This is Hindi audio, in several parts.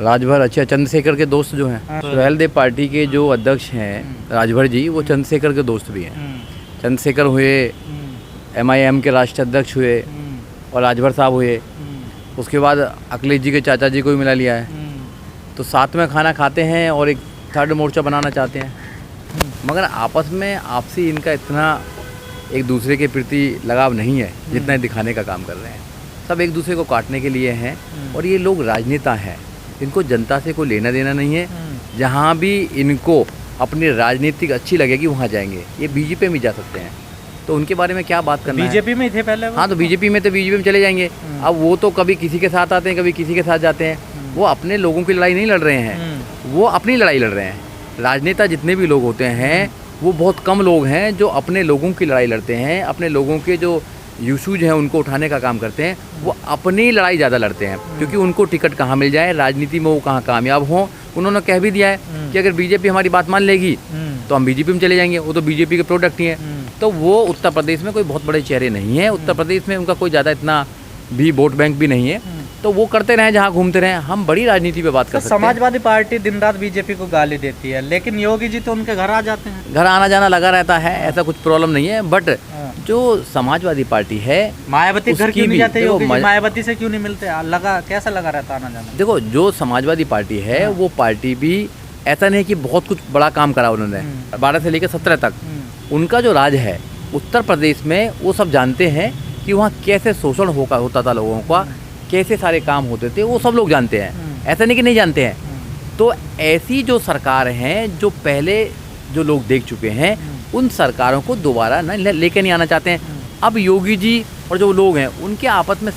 राजभर, अच्छा, चंद्रशेखर के दोस्त जो हैं, सुहेलदेव पार्टी के जो अध्यक्ष हैं राजभर जी, वो चंद्रशेखर के दोस्त भी हैं। चंद्रशेखर हुए, MIM के राष्ट्रीय अध्यक्ष हुए और राजभर साहब हुए। उसके बाद अखिलेश जी के चाचा जी को भी मिला लिया है। तो साथ में खाना खाते हैं और एक थर्ड मोर्चा बनाना चाहते हैं, मगर आपस में आपसी इनका इतना एक दूसरे के प्रति लगाव नहीं है जितना दिखाने का काम कर रहे हैं। सब एक दूसरे को काटने के लिए हैं और ये लोग राजनेता हैं, इनको जनता से कोई लेना देना नहीं है। जहाँ भी इनको अपनी राजनीतिक अच्छी लगेगी वहाँ जाएंगे। ये बीजेपी में जा सकते हैं, तो उनके बारे में क्या बात करना है। बीजेपी में थे पहले वो? हाँ, तो बीजेपी में चले जाएंगे। अब वो तो कभी किसी के साथ आते हैं, कभी किसी के साथ जाते हैं। वो अपने लोगों की लड़ाई नहीं लड़ रहे हैं, वो अपनी लड़ाई लड़ रहे हैं। राजनेता जितने भी लोग होते हैं वो बहुत कम लोग हैं जो अपने लोगों की लड़ाई लड़ते हैं, अपने लोगों के जो इशूज हैं उनको उठाने का काम करते हैं। वो अपनी लड़ाई ज़्यादा लड़ते हैं, क्योंकि उनको टिकट कहाँ मिल जाए, राजनीति में वो कहाँ कामयाब हों। उन्होंने कह भी दिया है कि अगर बीजेपी हमारी बात मान लेगी तो हम बीजेपी में चले जाएंगे। वो तो बीजेपी के प्रोडक्ट ही हैं। तो वो उत्तर प्रदेश में कोई बहुत बड़े चेहरे नहीं है। उत्तर प्रदेश में उनका कोई ज़्यादा इतना भी वोट बैंक भी नहीं है। तो वो करते रहें, जहाँ घूमते रहें। हम बड़ी राजनीति पे बात कर सकते हैं। समाजवादी पार्टी दिन रात बीजेपी को गाली देती है, लेकिन योगी जी तो उनके घर आ जाते हैं। घर आना जाना लगा रहता है, ऐसा कुछ प्रॉब्लम नहीं है। बट जो समाजवादी पार्टी है, मायावती घर क्यों नहीं जाते योगी जी? मायावती से क्यों नहीं मिलते? लगा कैसा लगा रहता आना जाना? देखो, जो समाजवादी पार्टी है वो पार्टी भी ऐसा नहीं कि बहुत कुछ बड़ा काम करा उन्होंने। 12 से लेकर 17 तक उनका जो राज है उत्तर प्रदेश में, वो सब जानते हैं कि वहाँ कैसे शोषण होता था लोगों का, कैसे सारे काम होते थे, वो सब लोग जानते हैं। ऐसा नहीं कि नहीं जानते हैं। तो ऐसी जो सरकार हैं जो पहले जो लोग देख चुके हैं, उन सरकारों को दोबारा न लेके नहीं आना चाहते हैं। अब योगी जी और जो लोग हैं उनके आपस में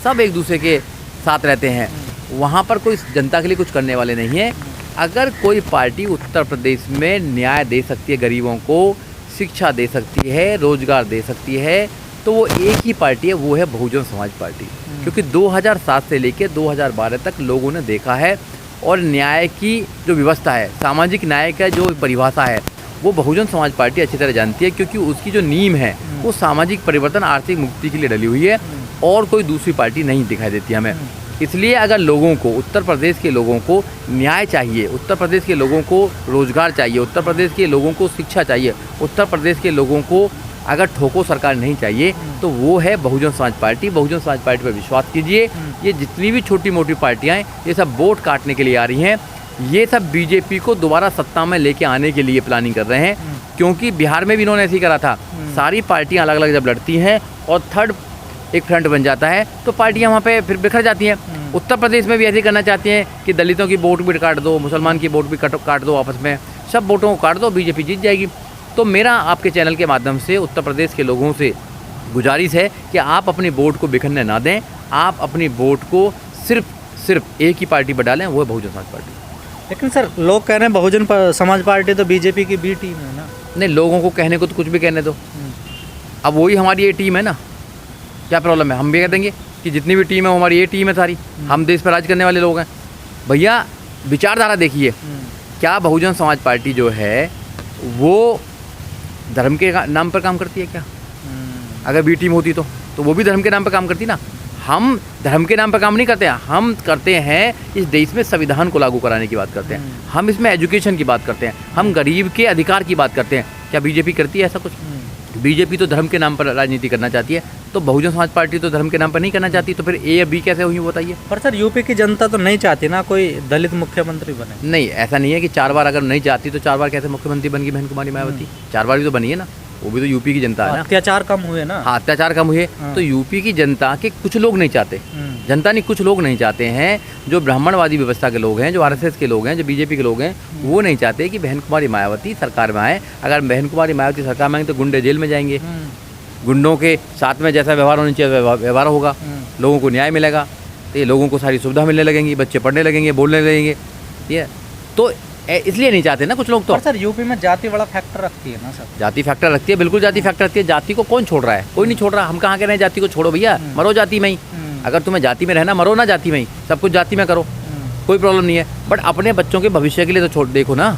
सब एक दूसरे के साथ रहते हैं। वहाँ पर कोई जनता के लिए कुछ करने वाले नहीं है। अगर कोई पार्टी उत्तर प्रदेश में न्याय दे सकती है, गरीबों को शिक्षा दे सकती है, रोजगार दे सकती है, तो वो एक ही पार्टी है, वो है बहुजन समाज पार्टी। क्योंकि 2007 से लेकर 2012 तक लोगों ने देखा है, और न्याय की जो व्यवस्था है, सामाजिक न्याय का जो परिभाषा है, वो बहुजन समाज पार्टी अच्छी तरह जानती है। क्योंकि उसकी जो नींव है वो सामाजिक परिवर्तन, आर्थिक मुक्ति के लिए डली हुई है, और कोई दूसरी पार्टी नहीं दिखाई देती हमें। इसलिए अगर लोगों को, उत्तर प्रदेश के लोगों को न्याय चाहिए, उत्तर प्रदेश के लोगों को रोजगार चाहिए, उत्तर प्रदेश के लोगों को शिक्षा चाहिए, उत्तर प्रदेश के लोगों को अगर ठोको सरकार नहीं चाहिए, तो वो है बहुजन समाज पार्टी। बहुजन समाज पार्टी पर विश्वास कीजिए। ये जितनी भी छोटी मोटी पार्टियां हैं, ये सब वोट काटने के लिए आ रही हैं। ये सब बीजेपी को दोबारा सत्ता में लेके आने के लिए प्लानिंग कर रहे हैं। क्योंकि बिहार में भी इन्होंने ऐसे ही करा था। सारी पार्टियां अलग अलग जब लड़ती हैं और थर्ड एक फ्रंट बन जाता है, तो पार्टियां वहाँ पे फिर बिखर जाती हैं। उत्तर प्रदेश में भी ऐसे करना चाहती हैं कि दलितों की वोट भी काट दो, मुसलमान की वोट भी काट दो, आपस में सब वोटों को काट दो, बीजेपी जीत जाएगी। तो मेरा आपके चैनल के माध्यम से उत्तर प्रदेश के लोगों से गुजारिश है कि आप अपनी वोट को बिखरने ना दें। आप अपनी वोट को सिर्फ एक ही पार्टी पर डालें, वो है बहुजन समाज पार्टी। लेकिन सर, लोग कह रहे हैं बहुजन समाज पार्टी तो बीजेपी की बी टीम है ना। नहीं, लोगों को कहने को तो कुछ भी कहने दो। अब वही हमारी ये टीम है ना, क्या प्रॉब्लम है? हम भी कह देंगे कि जितनी भी टीम है वो हमारी ये टीम है सारी। हम देश पर राज करने वाले लोग हैं भैया। विचारधारा देखिए, क्या बहुजन समाज पार्टी जो है वो धर्म के नाम पर काम करती है क्या? अगर बी टीम होती तो वो भी धर्म के नाम पर काम करती ना। हम धर्म के नाम पर काम नहीं करते हैं, हम करते हैं इस देश में संविधान को लागू कराने की बात करते हैं। हम इसमें एजुकेशन की बात करते हैं, हम गरीब के अधिकार की बात करते हैं। क्या बीजेपी करती है ऐसा कुछ? बीजेपी तो धर्म के नाम पर राजनीति करना चाहती है, तो बहुजन समाज पार्टी तो धर्म के नाम पर नहीं करना चाहती। तो फिर ए या बी कैसे हुई बताइए? पर सर, यूपी की जनता तो नहीं चाहती ना कोई दलित मुख्यमंत्री बने। नहीं, ऐसा नहीं है कि 4 बार अगर नहीं चाहती तो 4 बार कैसे मुख्यमंत्री बन गई बहन कुमारी मायावती? 4 बार भी तो बनी है ना, वो भी तो यूपी की जनता है ना। अत्याचार कम हुए ना। हाँ, अत्याचार कम हुए। तो यूपी की जनता के कुछ लोग नहीं चाहते, जनता नहीं, कुछ लोग नहीं चाहते हैं। जो ब्राह्मणवादी व्यवस्था के लोग हैं, जो RSS के लोग हैं, जो बीजेपी के लोग हैं, वो नहीं चाहते कि बहन कुमारी मायावती सरकार में आए। अगर बहन कुमारी मायावती सरकार में आएंगे तो गुंडे जेल में जाएंगे। गुंडों के साथ में जैसा व्यवहार होना चाहिए व्यवहार होगा, लोगों को न्याय मिलेगा, तो ये लोगों को सारी सुविधा मिलने लगेंगी, बच्चे पढ़ने लगेंगे, बोलने लगेंगे। ये तो इसलिए नहीं चाहते ना कुछ लोग। तो सर, यूपी में जाति बड़ा फैक्टर रखती है ना सर? जाति फैक्टर रखती है, बिल्कुल जाति फैक्टर रखती है। जाति को कौन छोड़ रहा है? कोई नहीं छोड़ रहा। हम कहाँ कह रहे हैं जाति को छोड़ो भैया, मरो जाति में ही। अगर तुम्हें जाति में रहना, मरो ना जाति में ही, सब कुछ जाति में करो, कोई प्रॉब्लम नहीं है। बट अपने बच्चों के भविष्य के लिए तो छोड़ देखो ना।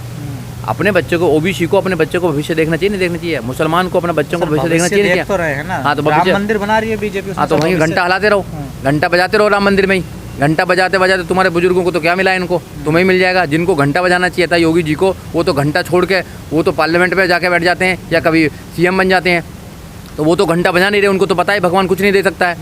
अपने बच्चों को, ओबीसी को अपने बच्चों को भविष्य देखना चाहिए, नहीं देखना चाहिए? मुसलमान को अपने बच्चों को भविष्य देखना चाहिए, देख तो रहे हैं ना। हाँ, तो राम मंदिर बना रही है बीजेपी। हाँ, तो वहीं घंटा हिलाते रहो, घंटा बजाते रहो राम मंदिर में ही। घंटा बजाते बजाते तुम्हारे बुजुर्गों को तो क्या मिला, इनको तुम्हें ही मिल जाएगा। जिनको घंटा बजाना चाहिए था योगी जी को, वो तो घंटा छोड़ के वो तो पार्लियामेंट में जाके बैठ जाते हैं या कभी सीएम बन जाते हैं, तो वो तो घंटा बजा नहीं रहे। उनको तो पता है भगवान कुछ नहीं दे सकता है।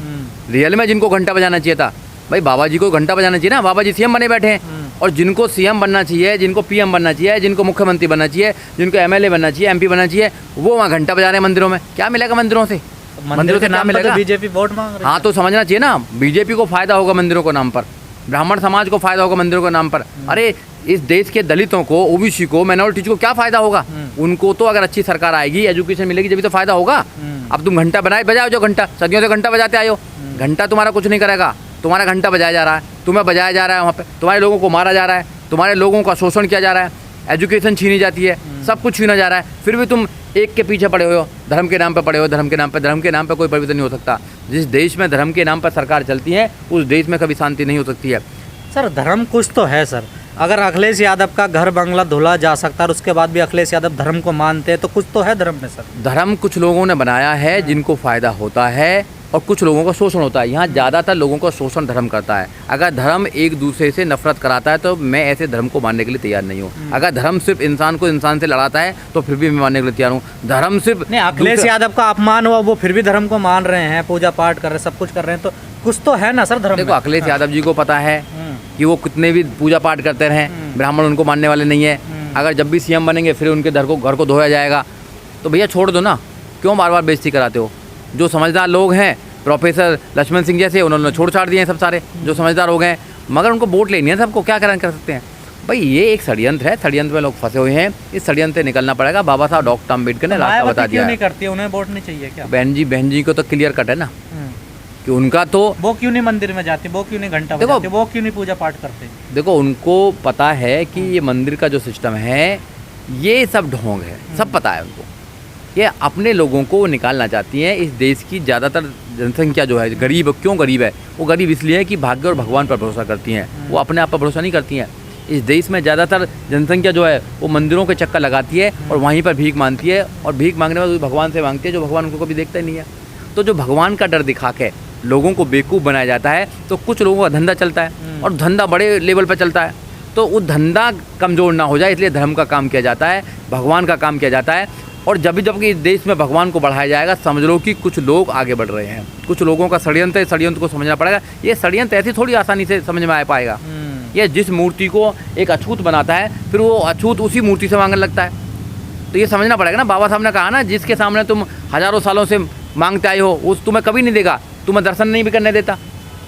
रियल में जिनको घंटा बजाना चाहिए था, भाई बाबा जी को घंटा बजाना चाहिए ना, बाबा जी सीएम बने बैठे हैं। और जिनको सीएम बनना चाहिए, जिनको पीएम बनना चाहिए, जिनको मुख्यमंत्री बनना चाहिए, जिनको एमएलए बनना चाहिए, एमपी बनना चाहिए, वो वहाँ घंटा बजा रहे हैं मंदिरों में। क्या मिलेगा मंदिरों से? मंदिरों से नाम मिलेगा, बीजेपी वोट मांग रही है। हाँ, तो समझना चाहिए ना, बीजेपी को फायदा होगा मंदिरों के नाम पर, ब्राह्मण समाज को फायदा होगा मंदिरों के नाम पर। अरे इस देश के दलितों को, ओबीसी को, माइनॉरिटीज को क्या फायदा होगा? उनको तो अगर अच्छी सरकार आएगी, एजुकेशन मिलेगी, जब तो फायदा होगा। अब तुम घंटा बजाओ, जो घंटा सदियों से घंटा बजाते आए हो, घंटा तुम्हारा कुछ नहीं करेगा। तुम्हारा घंटा बजाया जा रहा है, तुम्हें बजाया जा रहा है, वहाँ पे तुम्हारे लोगों को मारा जा रहा है, तुम्हारे लोगों का शोषण किया जा रहा है, एजुकेशन छीनी जाती है, सब कुछ छीना जा रहा है, फिर भी तुम एक के पीछे पड़े हो, धर्म के नाम पे पड़े हो। धर्म के नाम पे कोई परिवर्तन नहीं हो सकता। जिस देश में धर्म के नाम पर सरकार चलती है, उस देश में कभी शांति नहीं हो सकती है। सर धर्म कुछ तो है सर, अगर अखिलेश यादव का घर बंगला धुला जा सकता है और उसके बाद भी अखिलेश यादव धर्म को मानते हैं, तो कुछ तो है धर्म में सर। धर्म कुछ लोगों ने बनाया है जिनको फायदा होता है, और कुछ लोगों का शोषण होता है। यहाँ ज़्यादातर लोगों का शोषण धर्म करता है। अगर धर्म एक दूसरे से नफरत कराता है तो मैं ऐसे धर्म को मानने के लिए तैयार नहीं हूँ। अगर धर्म सिर्फ इंसान को इंसान से लड़ाता है तो फिर भी मैं मानने के लिए तैयार हूँ। धर्म सिर्फ नहीं, अखिलेश यादव का अपमान हुआ, वो फिर भी धर्म को मान रहे हैं, पूजा पाठ कर रहे हैं, सब कुछ कर रहे हैं, तो कुछ तो है ना सर धर्म। देखो, अखिलेश यादव जी को पता है कि वो कितने भी पूजा पाठ करते रहें, ब्राह्मण उनको मानने वाले नहीं है। अगर जब भी सीएम बनेंगे फिर उनके घर को धोया जाएगा, तो भैया छोड़ दो ना, क्यों बार बार बेइज्जती कराते हो? जो समझदार लोग हैं, प्रोफेसर लक्ष्मण सिंह जैसे, उन्होंने छोड़ छाड़ दिए हैं सब सारे जो समझदार हो गए, मगर उनको वोट लेनी है सबको, क्या कर सकते हैं भाई? ये एक षड्यंत्र है, षड्यंत्र में लोग फंसे हुए हैं, इस षड्यंत्र से निकलना पड़ेगा। बाबा साहब डॉक्टर अम्बेडकर ने रास्ता बता दिया। नहीं करती, उन्हें वोट नहीं चाहिए क्या? बहन जी को तो क्लियर कट है ना कि उनका तो, वो क्यों नहीं मंदिर में जाती, वो क्यों नहीं घंटा बजाती, वो क्यों नहीं पूजा पाठ करते? देखो, उनको पता है कि ये मंदिर का जो सिस्टम है ये सब ढोंग है, सब पता है उनको। ये अपने लोगों को निकालना चाहती हैं। इस देश की ज़्यादातर जनसंख्या जो है गरीब, क्यों गरीब है? वो गरीब इसलिए है कि भाग्य और भगवान पर भरोसा करती हैं, वो अपने आप पर भरोसा नहीं करती हैं। इस देश में ज़्यादातर जनसंख्या जो है वो मंदिरों के चक्कर लगाती है और वहीं पर भीख मांगती है, और भीख मांगने में भगवान से मांगती है, जो भगवान उनको कभी देखता ही नहीं है। तो जो भगवान का डर दिखा के लोगों को बेवकूफ़ बनाया जाता है, तो कुछ लोगों का धंधा चलता है और धंधा बड़े लेवल पर चलता है, तो वो धंधा कमज़ोर ना हो जाए इसलिए धर्म का काम किया जाता है, भगवान का काम किया जाता है। और जब कि इस देश में भगवान को बढ़ाया जाएगा, समझ लो कि कुछ लोग आगे बढ़ रहे हैं, कुछ लोगों का षड्यंत्र है, षड्यंत्र को समझना पड़ेगा। ये षड्यंत्र ऐसी थोड़ी आसानी से समझ में आ पाएगा। ये जिस मूर्ति को एक अछूत बनाता है, फिर वो अछूत उसी मूर्ति से मांगने लगता है, तो ये समझना पड़ेगा ना। बाबा साहब ने कहा ना, जिसके सामने तुम हज़ारों सालों से मांगते आए हो, उस तुम्हें कभी नहीं देगा, तुम्हें दर्शन नहीं भी करने देता।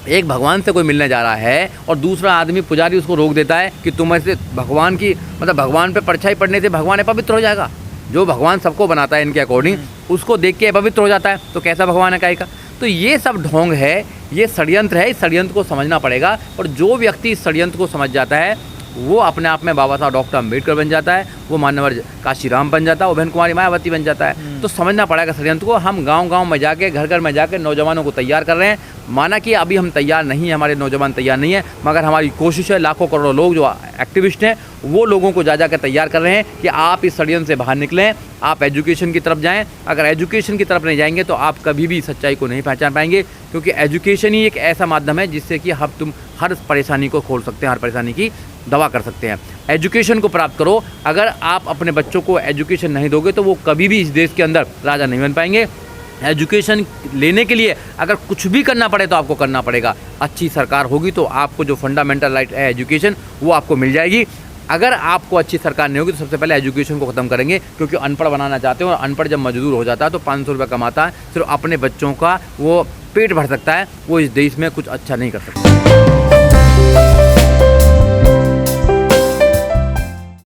एक भगवान से कोई मिलने जा रहा है और दूसरा आदमी पुजारी उसको रोक देता है कि तुम ऐसे भगवान की, मतलब भगवान पे परछाई पड़ने से भगवान पवित्र हो जाएगा। जो भगवान सबको बनाता है इनके अकॉर्डिंग, उसको देख के पवित्र हो जाता है, तो कैसा भगवान है का? तो ये सब ढोंग है, ये षड्यंत्र है। इस षड्यंत्र को समझना पड़ेगा, और जो व्यक्ति इस षड्यंत्र को समझ जाता है वो अपने आप में बाबा साहब डॉक्टर अम्बेडकर बन जाता है, वो मान्यवर काशीराम बन जाता है, वो बहन कुमारी मायावती बन जाता है। तो समझना पड़ेगा षड्यंत्र को। हम गांव-गांव में जाके, घर-घर में जाके नौजवानों को तैयार कर रहे हैं। माना कि अभी हम तैयार नहीं हैं, हमारे नौजवान तैयार नहीं है, मगर हमारी कोशिश है, लाखों करोड़ों लोग जो एक्टिविस्ट हैं वो लोगों को जा कर तैयार कर रहे हैं कि आप इस षड्यंत्र से बाहर निकलें, आप एजुकेशन की तरफ जाएँ। अगर एजुकेशन की तरफ नहीं जाएंगे तो आप कभी भी सच्चाई को नहीं पहचान पाएंगे, क्योंकि एजुकेशन ही एक ऐसा माध्यम है जिससे कि तुम हर परेशानी को खोल सकते हैं, हर परेशानी की दवा कर सकते हैं। एजुकेशन को प्राप्त करो। अगर आप अपने बच्चों को एजुकेशन नहीं दोगे तो वो कभी भी इस देश के अंदर राजा नहीं बन पाएंगे। एजुकेशन लेने के लिए अगर कुछ भी करना पड़े तो आपको करना पड़ेगा। अच्छी सरकार होगी तो आपको जो फंडामेंटल राइट है एजुकेशन, वो आपको मिल जाएगी। अगर आपको अच्छी सरकार नहीं होगी तो सबसे पहले एजुकेशन को ख़त्म करेंगे, क्योंकि अनपढ़ बनाना चाहते हैं, और अनपढ़ जब मजदूर हो जाता है तो 500 रुपये कमाता है, सिर्फ अपने बच्चों का वो पेट भर सकता है, वो इस देश में कुछ अच्छा नहीं कर सकता।